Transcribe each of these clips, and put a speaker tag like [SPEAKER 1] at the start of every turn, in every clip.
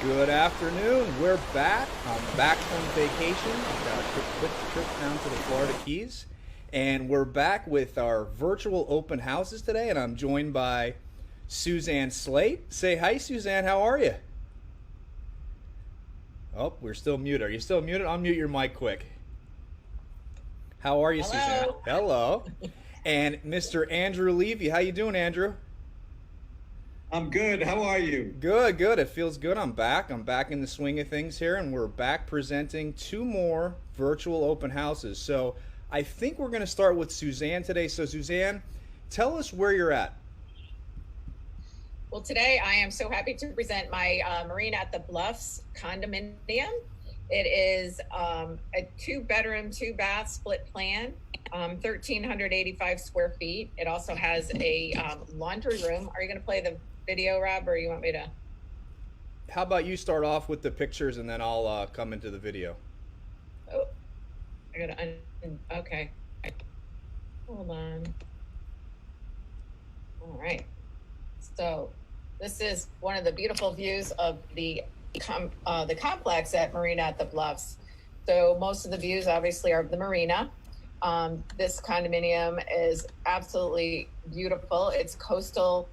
[SPEAKER 1] Good afternoon. We're back. I'm back from vacation. I've got a quick trip down to the Florida Keys. And we're back with our virtual open houses today. And I'm joined by Suzanne Slate. Say hi, Suzanne. How are you? Oh, we're still muted. Are you still muted? Unmute your mic quick. How are you, Suzanne?
[SPEAKER 2] Hello.
[SPEAKER 1] Hello. And Mr. Andrew Levy. How you doing, Andrew?
[SPEAKER 3] I'm good. How are you?
[SPEAKER 1] Good, good. It feels good. I'm back. I'm back in the swing of things here, and we're back presenting two more virtual open houses. So I think we're going to start with Suzanne today. So, Suzanne, tell us where you're at.
[SPEAKER 2] Well, today I am so happy to present my Marina at the Bluffs condominium. It is a 2-bedroom, 2-bath split plan, 1,385 square feet. It also has a laundry room. Are you going to play the video, Rob, or you want me to?
[SPEAKER 1] How about you start off with the pictures, and then I'll come into the video.
[SPEAKER 2] Oh, I got to, okay. Hold on. All right. So this is one of the beautiful views of the complex at Marina at the Bluffs. So most of the views obviously are of the Marina. This condominium is absolutely beautiful. It's coastal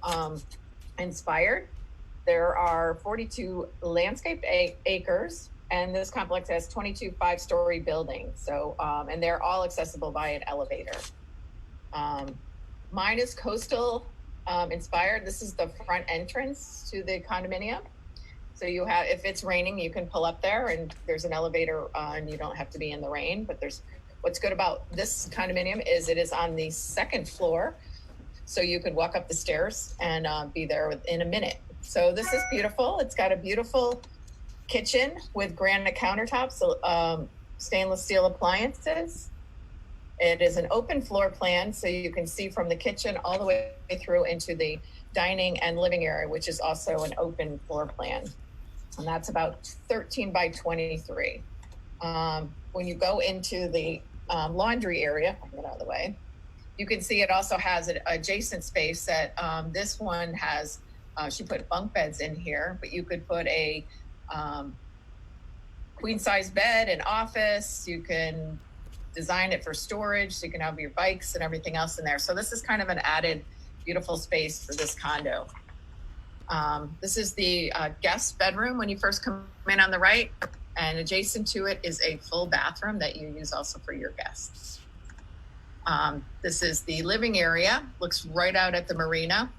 [SPEAKER 2] inspired. There are 42 landscaped acres, and this complex has 22 5-story buildings. So, and they're all accessible by an elevator. Mine is coastal inspired. This is the front entrance to the condominium. So you have, if it's raining, you can pull up there, and there's an elevator, and you don't have to be in the rain. But what's good about this condominium is it is on the 2nd floor. So you could walk up the stairs and be there within a minute. So this is beautiful. It's got a beautiful kitchen with granite countertops, stainless steel appliances. It is an open floor plan, so you can see from the kitchen all the way through into the dining and living area, which is also an open floor plan. And that's about 13 by 23. When you go into the laundry area, I'll get out of the way, you can see it also has an adjacent space that this one has, she put bunk beds in here, but you could put a queen size bed, an office. You can design it for storage, so you can have your bikes and everything else in there. So this is kind of an added beautiful space for this condo. This is the guest bedroom when you first come in on the right, and adjacent to it is a full bathroom that you use also for your guests. This is the living area, looks right out at the marina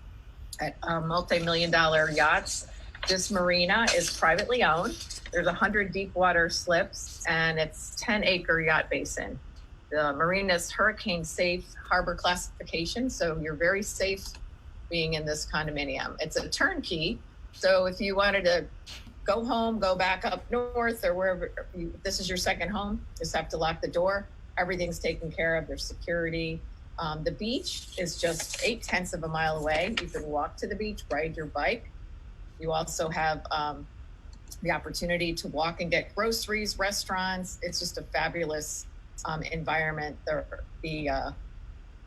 [SPEAKER 2] at multi-million-dollar yachts. This marina is privately owned. There's 100 deep water slips, and it's 10-acre yacht basin. The marina's hurricane safe harbor classification, so you're very safe being in this condominium. It's a turnkey, so if you wanted to go home, go back up north, or wherever, this is your second home, just have to lock the door. Everything's taken care of. There's security. The beach is just 0.8 of a mile away. You can walk to the beach, ride your bike. You also have the opportunity to walk and get groceries, restaurants. It's just a fabulous environment.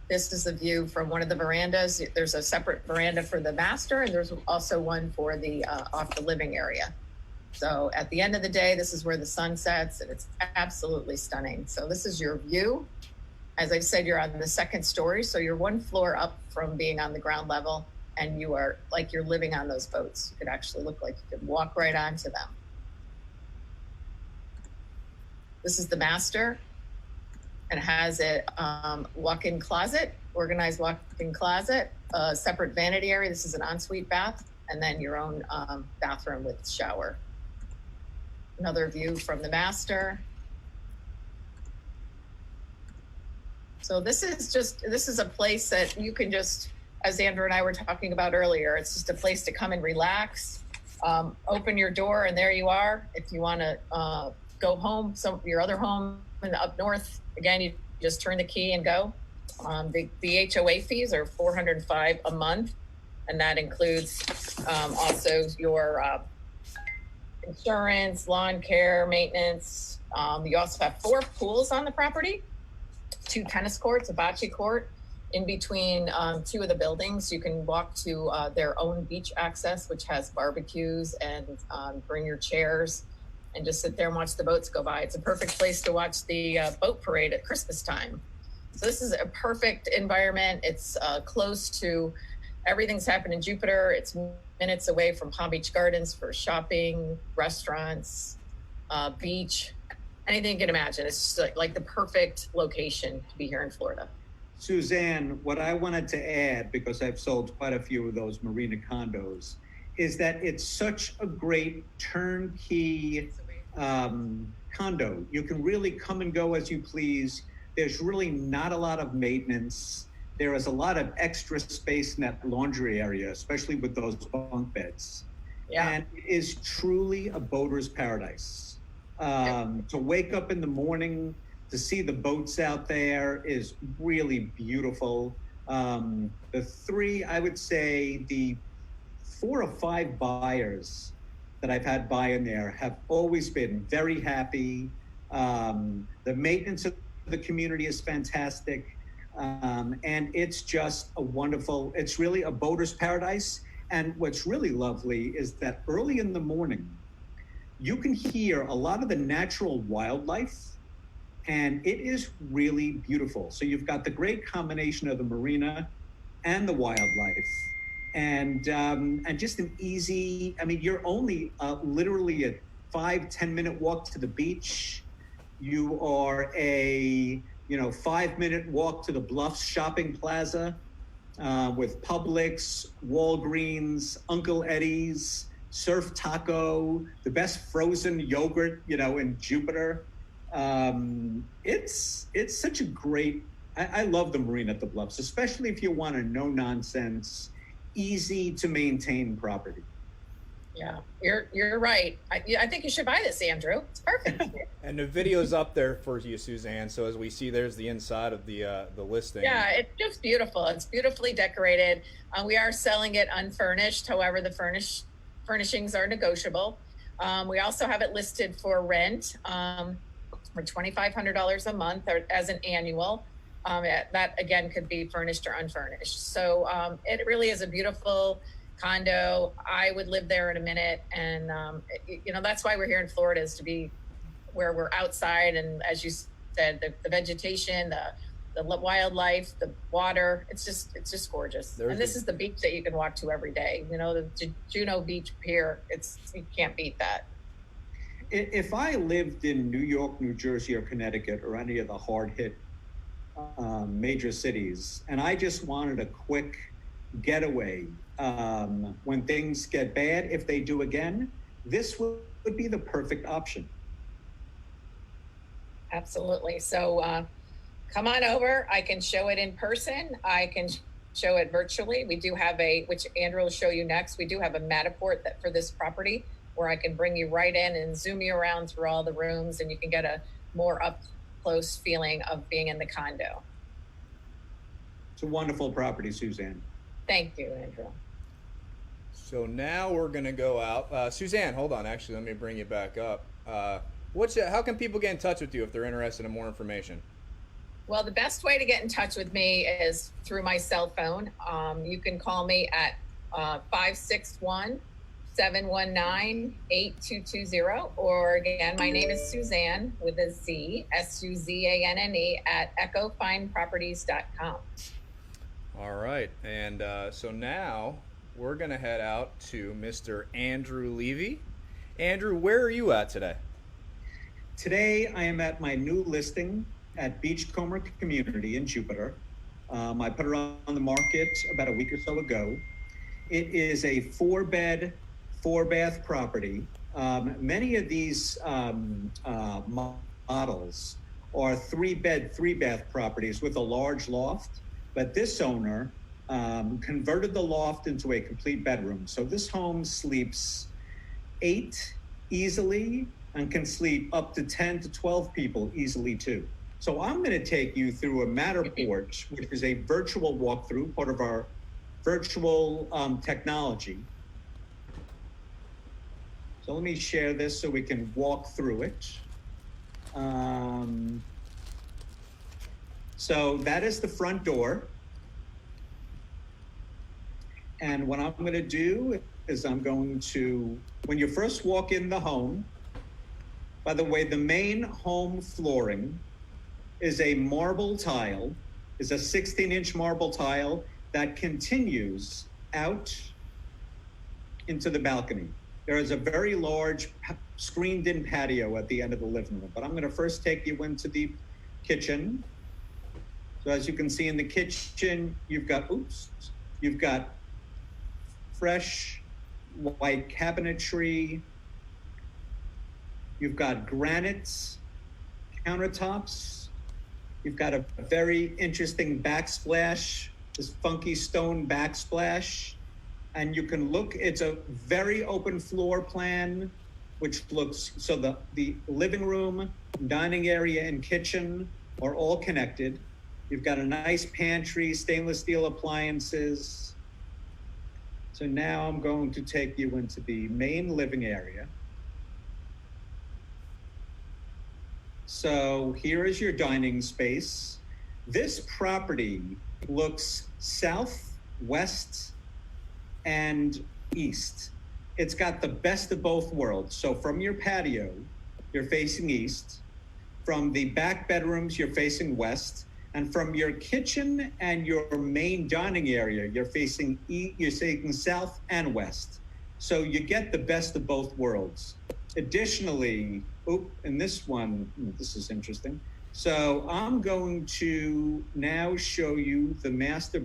[SPEAKER 2] This is the view from one of the verandas. There's a separate veranda for the master, and there's also one for the off the living area. So at the end of the day, this is where the sun sets, and it's absolutely stunning. So this is your view. As I said, you're on the 2nd story, so you're 1 floor up from being on the ground level, and you are like you're living on those boats. You could actually look like you could walk right onto them. This is the master, and it has a walk-in closet, organized walk-in closet, a separate vanity area. This is an ensuite bath, and then your own bathroom with shower. Another view from the master. So this is a place that you can just, as Andrew and I were talking about earlier, it's just a place to come and relax, open your door, and there you are. If you want to go home, your other home up north, again, you just turn the key and go. The HOA fees are $405 a month, and that includes also your insurance, lawn care, maintenance. You also have 4 pools on the property, 2 tennis courts, a bocce court, in between two of the buildings. You can walk to their own beach access, which has barbecues, and bring your chairs and just sit there and watch the boats go by. It's a perfect place to watch the boat parade at Christmas time. So this is a perfect environment. It's close to everything's happening in Jupiter. It's minutes away from Palm Beach Gardens for shopping, restaurants, beach, anything you can imagine. It's just like the perfect location to be here in Florida.
[SPEAKER 3] Suzanne, what I wanted to add, because I've sold quite a few of those Marina condos, is that it's such a great turnkey condo. You can really come and go as you please. There's really not a lot of maintenance. There is a lot of extra space in that laundry area, especially with those bunk beds.
[SPEAKER 2] Yeah.
[SPEAKER 3] And it is truly a boater's paradise. To wake up in the morning, to see the boats out there is really beautiful. I would say the 4 or 5 buyers that I've had buy in there have always been very happy. The maintenance of the community is fantastic. And it's just it's really a boater's paradise. And what's really lovely is that early in the morning, you can hear a lot of the natural wildlife, and it is really beautiful. So you've got the great combination of the marina and the wildlife, and just an easy, you're only literally a 5-10 minute walk to the beach. You are a 5-minute walk to the Bluffs shopping plaza with Publix, Walgreens, Uncle Eddie's, Surf Taco, the best frozen yogurt, in Jupiter. It's such a great, I love the Marina at the Bluffs, especially if you want a no nonsense, easy to maintain property.
[SPEAKER 2] Yeah, you're right. I think you should buy this, Andrew. It's perfect.
[SPEAKER 1] And the video's up there for you, Suzanne. So as we see, there's the inside of the listing.
[SPEAKER 2] Yeah, it's just beautiful. It's beautifully decorated. We are selling it unfurnished. However, the furnishings are negotiable. We also have it listed for rent for $2,500 a month or as an annual. That again could be furnished or unfurnished. So it really is a beautiful condo. I would live there in a minute. And, that's why we're here in Florida, is to be where we're outside. And as you said, the vegetation, the wildlife, the water, it's just gorgeous. And this is the beach that you can walk to every day. The Juno Beach Pier, you can't beat that.
[SPEAKER 3] If I lived in New York, New Jersey, or Connecticut, or any of the hard hit major cities, and I just wanted a quick getaway when things get bad, if they do again, this would be the perfect option.
[SPEAKER 2] Absolutely. So come on over. I can show it in person. I can show it virtually. We do have which Andrew will show you next, we do have a Matterport for this property where I can bring you right in and zoom you around through all the rooms, and you can get a more up close feeling of being in the condo.
[SPEAKER 3] It's a wonderful property, Suzanne.
[SPEAKER 2] Thank you, Andrew.
[SPEAKER 1] So now we're going to go out. Suzanne, hold on. Actually, let me bring you back up. How can people get in touch with you if they're interested in more information?
[SPEAKER 2] Well, the best way to get in touch with me is through my cell phone. You can call me at 561-719-8220. Or again, my name is Suzanne with a Z, Suzanne at echofineproperties.com.
[SPEAKER 1] All right. And so now we're going to head out to Mr. Andrew Levy. Andrew, where are you at today?
[SPEAKER 3] Today, I am at my new listing at Beachcomber Community in Jupiter. I put it on the market about a week or so ago. It is a 4-bed, 4-bath property. Many of these models are 3-bed, 3-bath properties with a large loft, but this owner converted the loft into a complete bedroom. So this home sleeps 8 easily and can sleep up to 10 to 12 people easily too. So I'm going to take you through a Matterport, which is a virtual walkthrough, part of our virtual technology. So let me share this so we can walk through it. So that is the front door. And what I'm going to do is I'm going to, when you first walk in the home, by the way, the main home flooring is a marble tile, is a 16-inch marble tile that continues out into the balcony. There is a very large screened-in patio at the end of the living room, but I'm going to first take you into the kitchen. So as you can see in the kitchen, you've got fresh white cabinetry. You've got granite countertops. You've got a very interesting backsplash, this funky stone backsplash. And you can look, it's a very open floor plan, which looks, so the living room, dining area, and kitchen are all connected. You've got a nice pantry, stainless steel appliances. So now I'm going to take you into the main living area. So here is your dining space. This property looks south, west, and east. It's got the best of both worlds. So from your patio, you're facing east. From the back bedrooms, you're facing west. And from your kitchen and your main dining area, you're facing south and west. So you get the best of both worlds. Additionally, in this one, this is interesting. So I'm going to now show you the master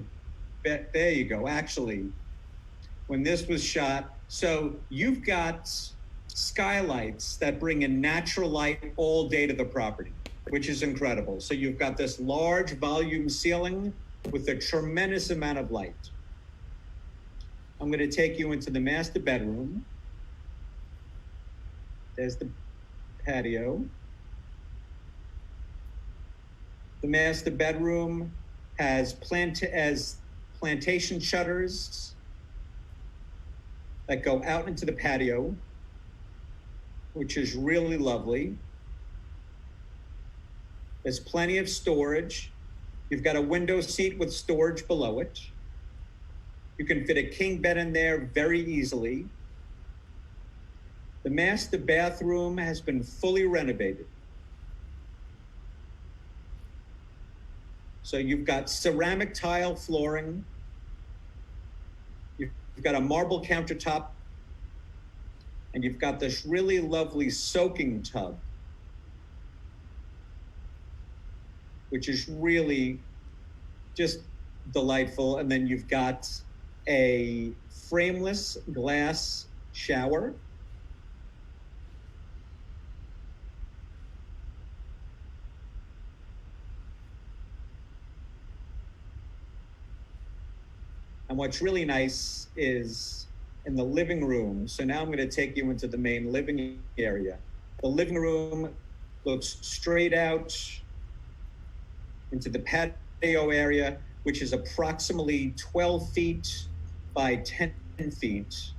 [SPEAKER 3] bed. There you go. Actually, when this was shot, so you've got skylights that bring in natural light all day to the property, which is incredible. So you've got this large volume ceiling with a tremendous amount of light. I'm going to take you into the master bedroom. There's the patio. The master bedroom has plantation shutters that go out into the patio, which is really lovely. There's plenty of storage. You've got a window seat with storage below it. You can fit a king bed in there very easily. The master bathroom has been fully renovated. So you've got ceramic tile flooring. You've got a marble countertop. And you've got this really lovely soaking tub, which is really just delightful. And then you've got a frameless glass shower. And what's really nice is in the living room. So now I'm going to take you into the main living area. The living room looks straight out into the patio area, which is approximately 12 feet by 10 feet.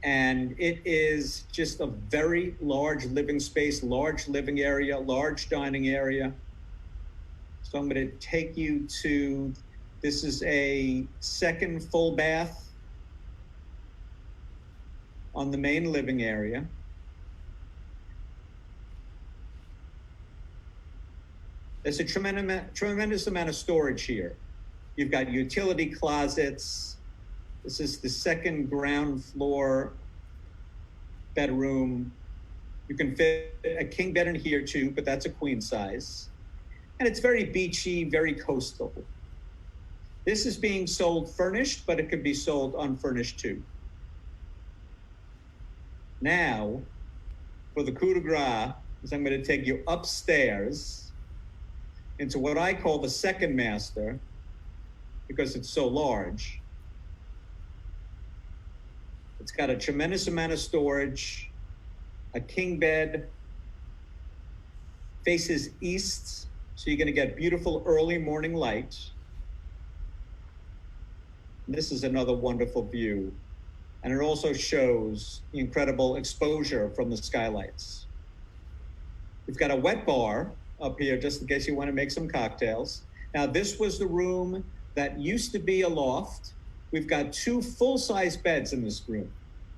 [SPEAKER 3] And it is just a very large living space, large living area, large dining area. So I'm going to take you to, this is a second full bath on the main living area. There's a tremendous amount of storage here. You've got utility closets. This is the second ground floor bedroom. You can fit a king bed in here too, but that's a queen size. And it's very beachy, very coastal. This is being sold furnished, but it can be sold unfurnished too. Now, for the coup de grace, is I'm going to take you upstairs into what I call the second master, because it's so large. It's got a tremendous amount of storage, a king bed, faces east, so you're going to get beautiful early morning light. This is another wonderful view. And it also shows the incredible exposure from the skylights. We've got a wet bar up here just in case you want to make some cocktails. Now, this was the room that used to be a loft. We've got 2 full-size beds in this room.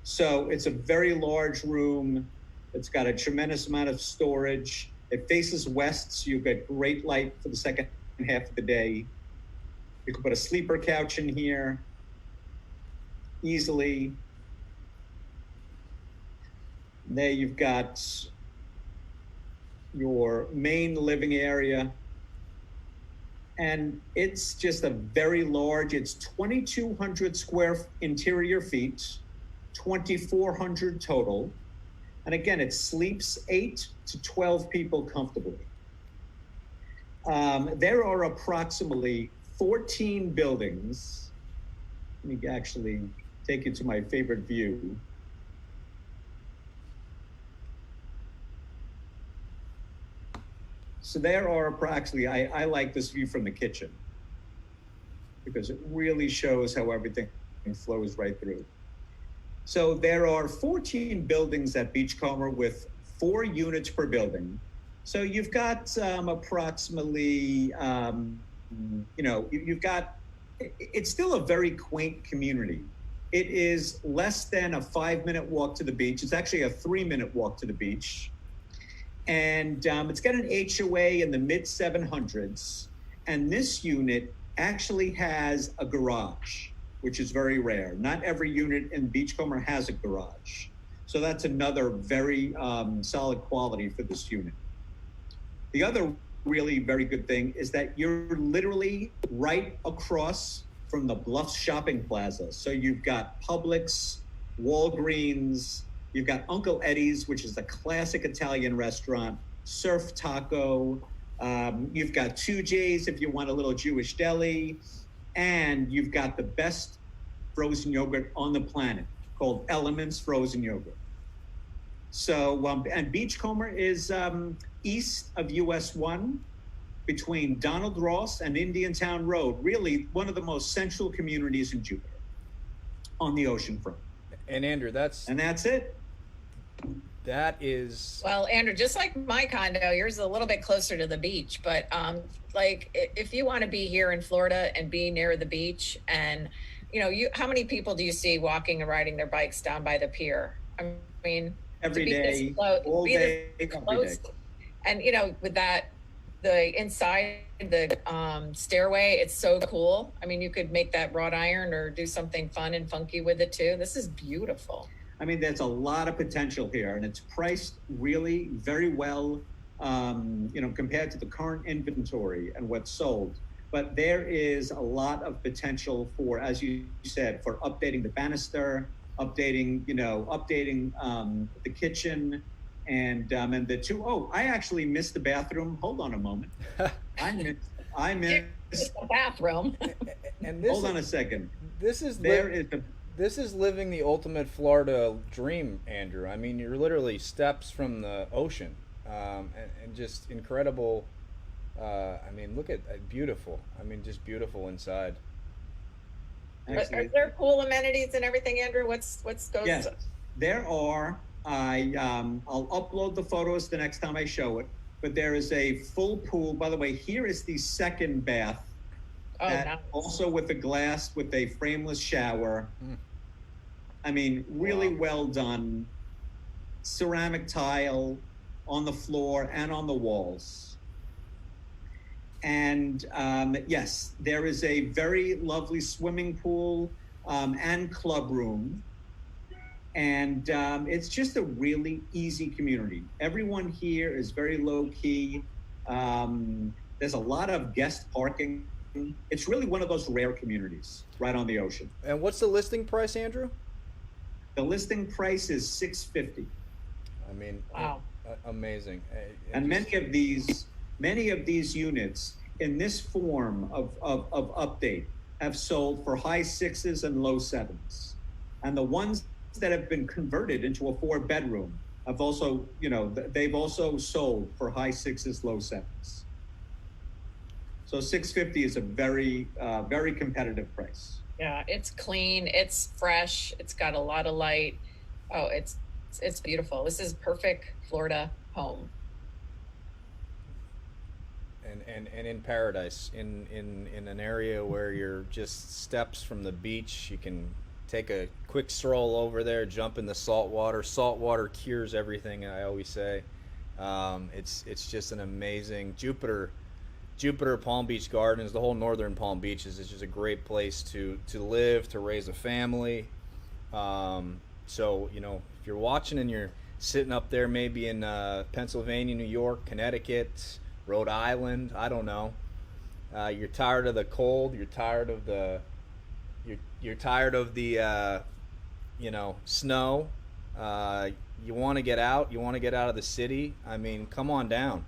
[SPEAKER 3] So it's a very large room. It's got a tremendous amount of storage. It faces west, so you get great light for the second half of the day. You can put a sleeper couch in here easily. There you've got your main living area. And it's just a very large, it's 2,200 square interior feet, 2,400 total. And again, it sleeps 8 to 12 people comfortably. There are approximately 14 buildings. Let me actually take you to my favorite view. So there are approximately, I like this view from the kitchen because it really shows how everything flows right through. So there are 14 buildings at Beachcomber with 4 units per building. So you've got approximately, you've got, it's still a very quaint community. It is less than a 5-minute walk to the beach. It's actually a 3-minute walk to the beach. And it's got an HOA in the mid-700s. And this unit actually has a garage, which is very rare. Not every unit in Beachcomber has a garage. So that's another very solid quality for this unit. The other really very good thing is that you're literally right across from the Bluffs Shopping Plaza. So you've got Publix, Walgreens, you've got Uncle Eddie's, which is a classic Italian restaurant, Surf Taco. You've got 2J's if you want a little Jewish deli. And you've got the best frozen yogurt on the planet called Elements Frozen Yogurt. So, and Beachcomber is east of US 1 between Donald Ross and Indiantown Road, really one of the most central communities in Jupiter on the ocean front.
[SPEAKER 1] And Andrew, that's
[SPEAKER 3] it.
[SPEAKER 1] That is...
[SPEAKER 2] Well, Andrew, just like my condo, yours is a little bit closer to the beach, but like if you want to be here in Florida and be near the beach and, how many people do you see walking and riding their bikes down by the pier? I mean,
[SPEAKER 3] every day, all day, every day.
[SPEAKER 2] And, with that, the inside, the stairway, it's so cool. I mean, you could make that wrought iron or do something fun and funky with it too. This is beautiful.
[SPEAKER 3] I mean, there's a lot of potential here, and it's priced really very well, compared to the current inventory and what's sold. But there is a lot of potential for, as you said, for updating the banister, updating the kitchen, and the 2. Oh, I actually missed the bathroom. Hold on a moment. I missed
[SPEAKER 2] the bathroom.
[SPEAKER 1] And this
[SPEAKER 3] hold on a second.
[SPEAKER 1] This is living the ultimate Florida dream, Andrew. I mean, you're literally steps from the ocean, and just incredible. I mean, look at beautiful. I mean, just beautiful inside.
[SPEAKER 2] Are there pool amenities and everything, Andrew? What's goes?
[SPEAKER 3] Yes, there are. I'll upload the photos the next time I show it. But there is a full pool. By the way, here is the second bath.
[SPEAKER 2] Oh, nice.
[SPEAKER 3] Also with a glass, with a frameless shower. I mean, really well done. Ceramic tile on the floor and on the walls. And yes, there is a very lovely swimming pool and club room. And it's just a really easy community. Everyone here is very low key. There's a lot of guest parking. It's really one of those rare communities right on the ocean.
[SPEAKER 1] And what's the listing price, Andrew?
[SPEAKER 3] The listing price is $650.
[SPEAKER 1] I mean,
[SPEAKER 2] wow,
[SPEAKER 1] amazing.
[SPEAKER 3] And many of these units in this form of update have sold for high 6s and low 7s. And the ones that have been converted into a 4-bedroom have also, they've also sold for high 6s, low 7s. So $650 is a very, very competitive price.
[SPEAKER 2] Yeah, it's clean, it's fresh, it's got a lot of light. Oh, it's beautiful. This is perfect Florida home.
[SPEAKER 1] and in paradise, in an area where you're just steps from the beach. You can take a quick stroll over there, jump in the salt water. Salt water cures everything, I always say. It's just an amazing Jupiter, Palm Beach Gardens, the whole northern Palm Beaches is just a great place to live, to raise a family. So, if you're watching and you're sitting up there maybe in Pennsylvania, New York, Connecticut, Rhode Island, I don't know. You're tired of the cold, you're tired of the snow. You want to get out, of the city. I mean, come on down.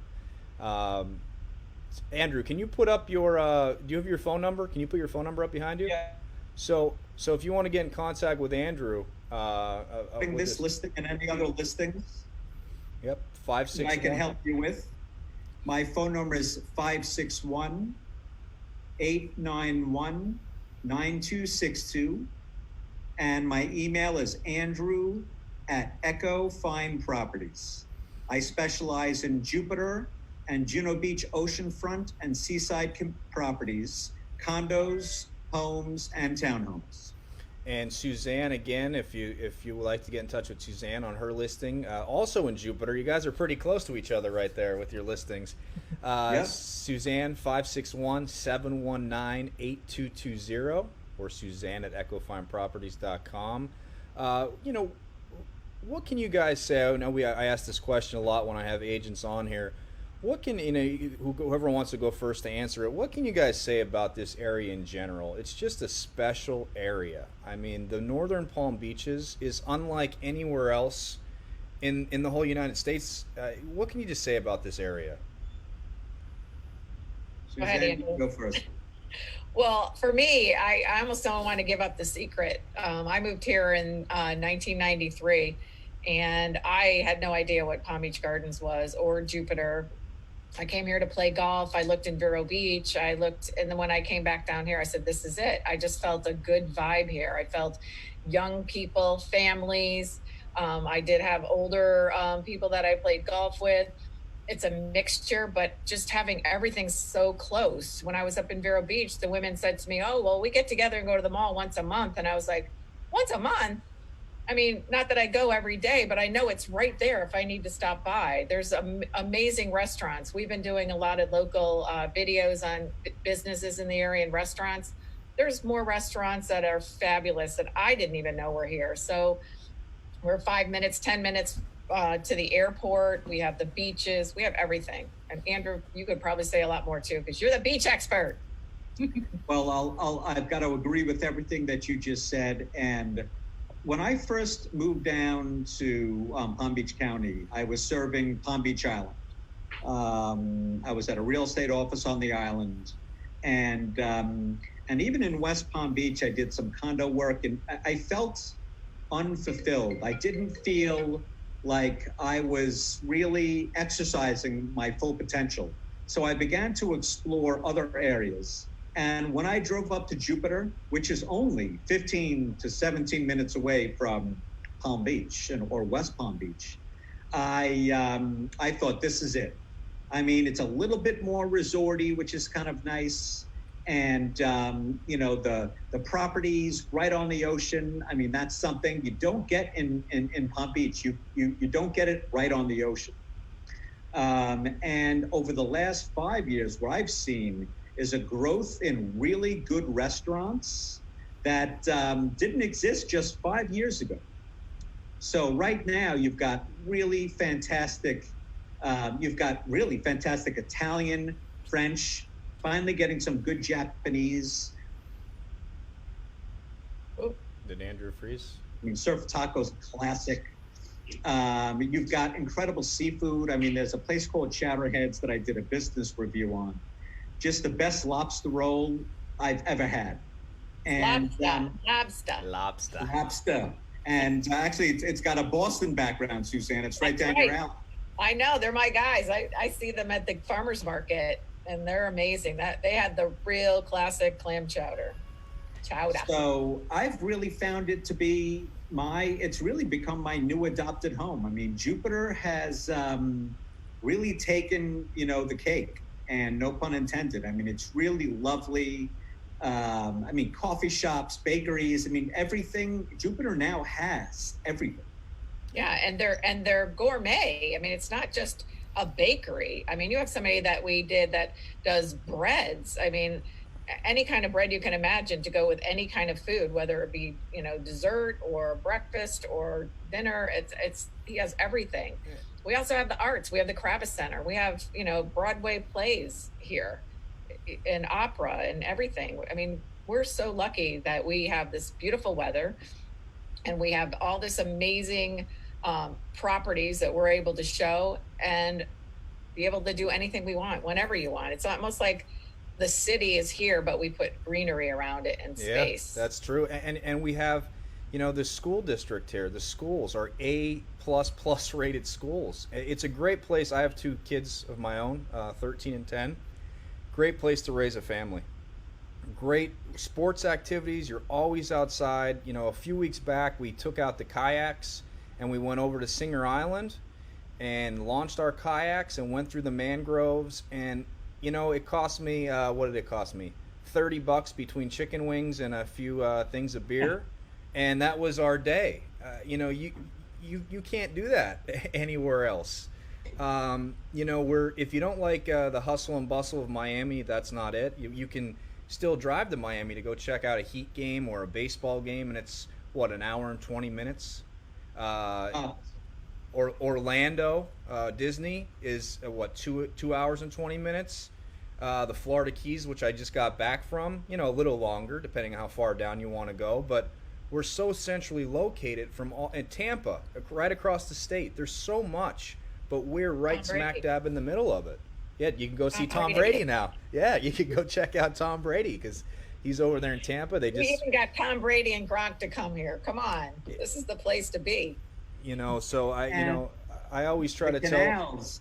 [SPEAKER 1] Andrew, can you put up your do you have your phone number? Can you put your phone number up behind you?
[SPEAKER 3] Yeah.
[SPEAKER 1] So if you want to get in contact with Andrew, with
[SPEAKER 3] this listing and any other listings,
[SPEAKER 1] yep, 561.
[SPEAKER 3] I can help you with. My phone number is 561-891-9262, and my email is andrew@Echo Fine Properties. I specialize in Jupiter and Juno Beach oceanfront and seaside properties, condos, homes, and townhomes.
[SPEAKER 1] And Suzanne, again, if you would like to get in touch with Suzanne on her listing, also in Jupiter, you guys are pretty close to each other right there with your listings.
[SPEAKER 3] Yep.
[SPEAKER 1] Suzanne, 561-719-8220, or Suzanne at echofineproperties.com. What can you guys say? I know I ask this question a lot when I have agents on here. What can, whoever wants to go first to answer it, what can you guys say about this area in general? It's just a special area. I mean, the northern Palm Beaches is unlike anywhere else in the whole United States. What can you just say about this area?
[SPEAKER 2] Go ahead,
[SPEAKER 3] Suzanne,
[SPEAKER 2] Andrew.
[SPEAKER 3] go first.
[SPEAKER 2] Well, for me, I almost don't want to give up the secret. I moved here in 1993, and I had no idea what Palm Beach Gardens was or Jupiter. I came here to play golf. I looked in Vero Beach. And then when I came back down here, I said, this is it. I just felt a good vibe here. I felt young people, families. I did have older people that I played golf with. It's a mixture, but just having everything so close. When I was up in Vero Beach, the women said to me, oh, well, we get together and go to the mall once a month. And I was like, once a month? I mean, not that I go every day, but I know it's right there if I need to stop by. There's amazing restaurants. We've been doing a lot of local videos on businesses in the area and restaurants. There's more restaurants that are fabulous that I didn't even know were here. So we're 5 minutes, 10 minutes to the airport. We have the beaches. We have everything. And Andrew, you could probably say a lot more too, because you're the beach expert.
[SPEAKER 3] Well, I've got to agree with everything that you just said. And when I first moved down to Palm Beach County, I was serving Palm Beach Island. I was at a real estate office on the island, and even in West Palm Beach, I did some condo work, and I felt unfulfilled. I didn't feel like I was really exercising my full potential. So I began to explore other areas. And when I drove up to Jupiter, which is only 15 to 17 minutes away from Palm Beach or West Palm Beach, I thought, this is it. I mean, it's a little bit more resorty, which is kind of nice. And, the properties right on the ocean. I mean, that's something you don't get in Palm Beach. You don't get it right on the ocean. And over the last 5 years, what I've seen is a growth in really good restaurants that didn't exist just 5 years ago. So right now you've got really fantastic Italian, French, finally getting some good Japanese.
[SPEAKER 1] Oh, did Andrew freeze?
[SPEAKER 3] I mean, Surf Taco's classic. You've got incredible seafood. I mean, there's a place called Chatterheads that I did a business review on. Just the best lobster roll I've ever had. And lobster. And actually, it's got a Boston background, Suzanne. It's right down your alley.
[SPEAKER 2] I know, they're my guys. I see them at the farmers market, and they're amazing. That they had the real classic clam chowder.
[SPEAKER 3] So I've really found it to be it's really become my new adopted home. I mean, Jupiter has really taken, the cake. and no pun intended. I mean, it's really lovely. I mean, coffee shops, bakeries. I mean, everything. Jupiter now has everything.
[SPEAKER 2] Yeah, and they're gourmet. I mean, it's not just a bakery. I mean, you have somebody that we did that does breads. I mean, any kind of bread you can imagine to go with any kind of food, whether it be, you know, dessert or breakfast or dinner. It's he has everything. We also have the arts. We have the Kravis Center. We have, you know, Broadway plays here, and opera and everything. I mean, we're so lucky that we have this beautiful weather, and we have all this amazing properties that we're able to show and be able to do anything we want whenever you want. It's almost like the city is here, but we put greenery around it and space.
[SPEAKER 1] Yeah, that's true. And we have, you know, the school district here. The schools are A++ rated schools. It's a great place. I have two kids of my own, 13 and 10. Great place to raise a family. Great sports activities. You're always outside. You know, a few weeks back we took out the kayaks and we went over to Singer Island and launched our kayaks and went through the mangroves. And you know, it cost me what did it cost me? $30 between chicken wings and a few things of beer, and that was our day. You know, you can't do that anywhere else. You know, if you don't like the hustle and bustle of Miami, that's not it. You can still drive to Miami to go check out a Heat game or a baseball game, and it's what, an hour and 20 minutes. Or Orlando, Disney is what, 2 hours and 20 minutes. The Florida Keys, which I just got back from, you know, a little longer depending on how far down you want to go, but we're so centrally located from in Tampa, right across the state. There's so much, but we're right smack dab in the middle of it. Yeah, you can go see Tom Brady now. Yeah, you can go check out Tom Brady because he's over there in Tampa. We
[SPEAKER 2] even got Tom Brady and Gronk to come here. Come on, this is the place to be.
[SPEAKER 1] You know, so I always try to
[SPEAKER 3] canals.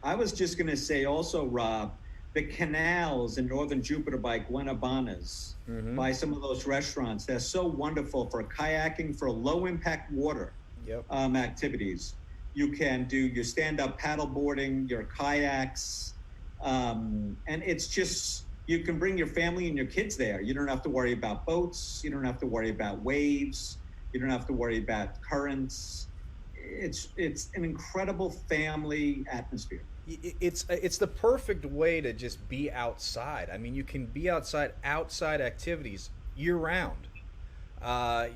[SPEAKER 3] I was just going to say also, Rob, the canals in northern Jupiter by Guanabanas, by some of those restaurants, they're so wonderful for kayaking, for low impact water activities. You can do your stand-up paddleboarding, your kayaks, and it's just, you can bring your family and your kids there. You don't have to worry about boats. You don't have to worry about waves. You don't have to worry about currents. It's an incredible family atmosphere.
[SPEAKER 1] It's the perfect way to just be outside. I mean, you can be outside activities year round.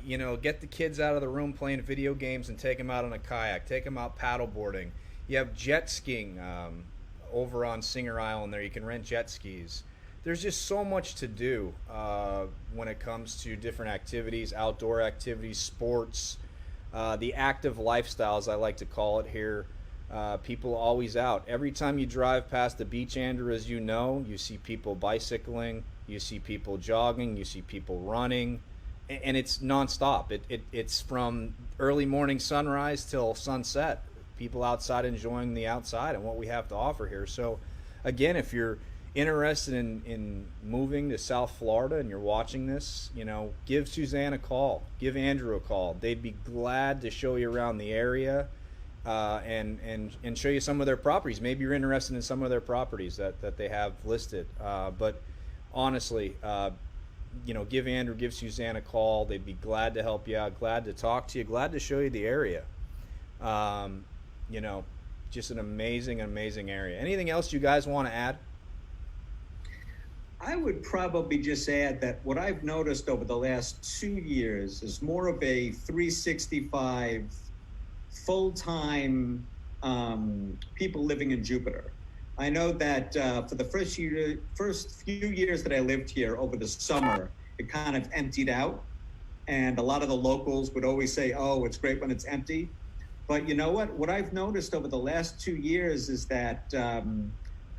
[SPEAKER 1] You know, get the kids out of the room playing video games and take them out on a kayak. Take them out paddleboarding. You have jet skiing over on Singer Island there. You can rent jet skis. There's just so much to do when it comes to different activities, outdoor activities, sports, the active lifestyle, as I like to call it here. People always out. Every time you drive past the beach, Andrew, as you know, you see people bicycling, you see people jogging, you see people running, and it's nonstop. It's from early morning sunrise till sunset. People outside enjoying the outside and what we have to offer here. So, again, if you're interested in moving to South Florida and you're watching this, you know, give Suzanne a call, give Andrew a call. They'd be glad to show you around the area and show you some of their properties. Maybe you're interested in some of their properties that they have listed. But honestly, you know, give Andrew, give Suzanne a call. They'd be glad to help you out, glad to talk to you, glad to show you the area. You know, just an amazing area. Anything else you guys want to add?
[SPEAKER 3] I would probably just add that what I've noticed over the last 2 years is more of a 365 full-time people living in Jupiter. I know that for the first few years that I lived here over the summer, it kind of emptied out. And a lot of the locals would always say, oh, it's great when it's empty. But you know what? What I've noticed over the last 2 years is that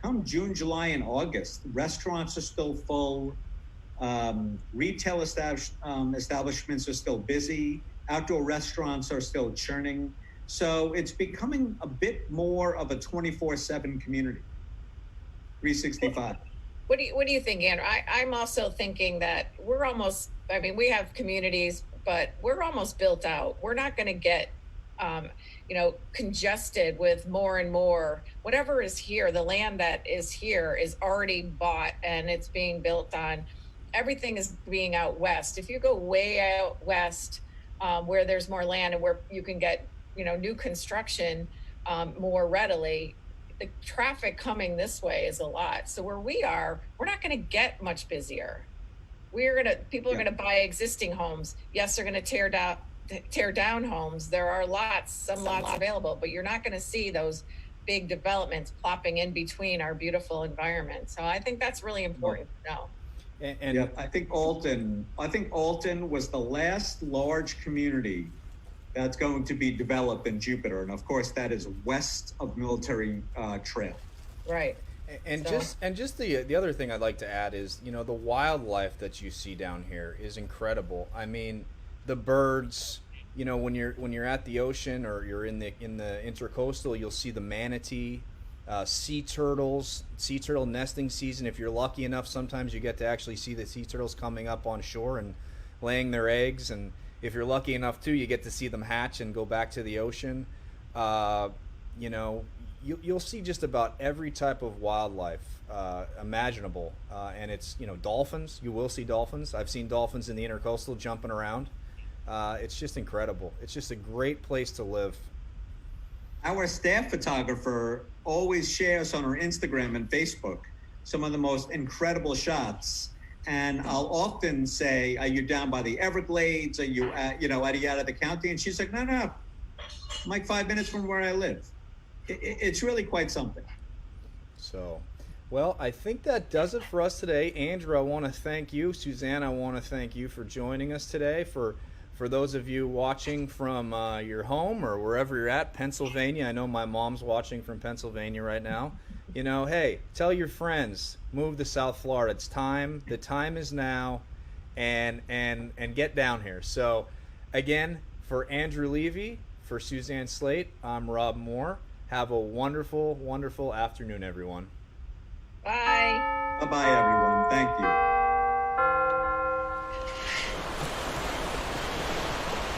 [SPEAKER 3] come June, July, and August, restaurants are still full. Retail establishments are still busy. Outdoor restaurants are still churning. So it's becoming a bit more of a 24/7 community, 365.
[SPEAKER 2] What do you think, Andrew? I'm also thinking that we have communities, but we're almost built out. We're not going to get congested with more and more. Whatever is here, the land that is here is already bought and it's being built on. Everything is being out west. If you go way out west, where there's more land and where you can get, new construction more readily, the traffic coming this way is a lot. So where we are, we're not going to get much busier. People are going to buy existing homes. Yes, they're going to tear down homes. There are some lots available, but you're not going to see those big developments plopping in between our beautiful environment. So I think that's really important to know.
[SPEAKER 3] And I think Alton was the last large community that's going to be developed in Jupiter, and of course that is west of Military Trail.
[SPEAKER 2] Right.
[SPEAKER 1] And just the other thing I'd like to add is, the wildlife that you see down here is incredible. I mean, the birds, when you're at the ocean or you're in the intercoastal, you'll see the manatee, sea turtle nesting season. If you're lucky enough, sometimes you get to actually see the sea turtles coming up on shore and laying their eggs. And if you're lucky enough too, you get to see them hatch and go back to the ocean. You'll see just about every type of wildlife imaginable, and it's dolphins. You will see dolphins. I've seen dolphins in the intercoastal jumping around. It's just incredible. It's just a great place to live.
[SPEAKER 3] Our staff photographer always shares on her Instagram and Facebook some of the most incredible shots. And I'll often say, "Are you down by the Everglades? Are you out of the county?" And she's like, "No, I'm like 5 minutes from where I live." It's really quite something.
[SPEAKER 1] So, well, I think that does it for us today. Andrew, I want to thank you. Suzanne, I want to thank you for joining us today. For those of you watching from your home or wherever you're at, Pennsylvania, I know my mom's watching from Pennsylvania right now. Hey, tell your friends, move to South Florida. It's time. The time is now, and get down here. So, again, for Andrew Levy, for Suzanne Slate, I'm Rob Moore. Have a wonderful, wonderful afternoon, everyone.
[SPEAKER 2] Bye.
[SPEAKER 3] Bye-bye, everyone. Thank you.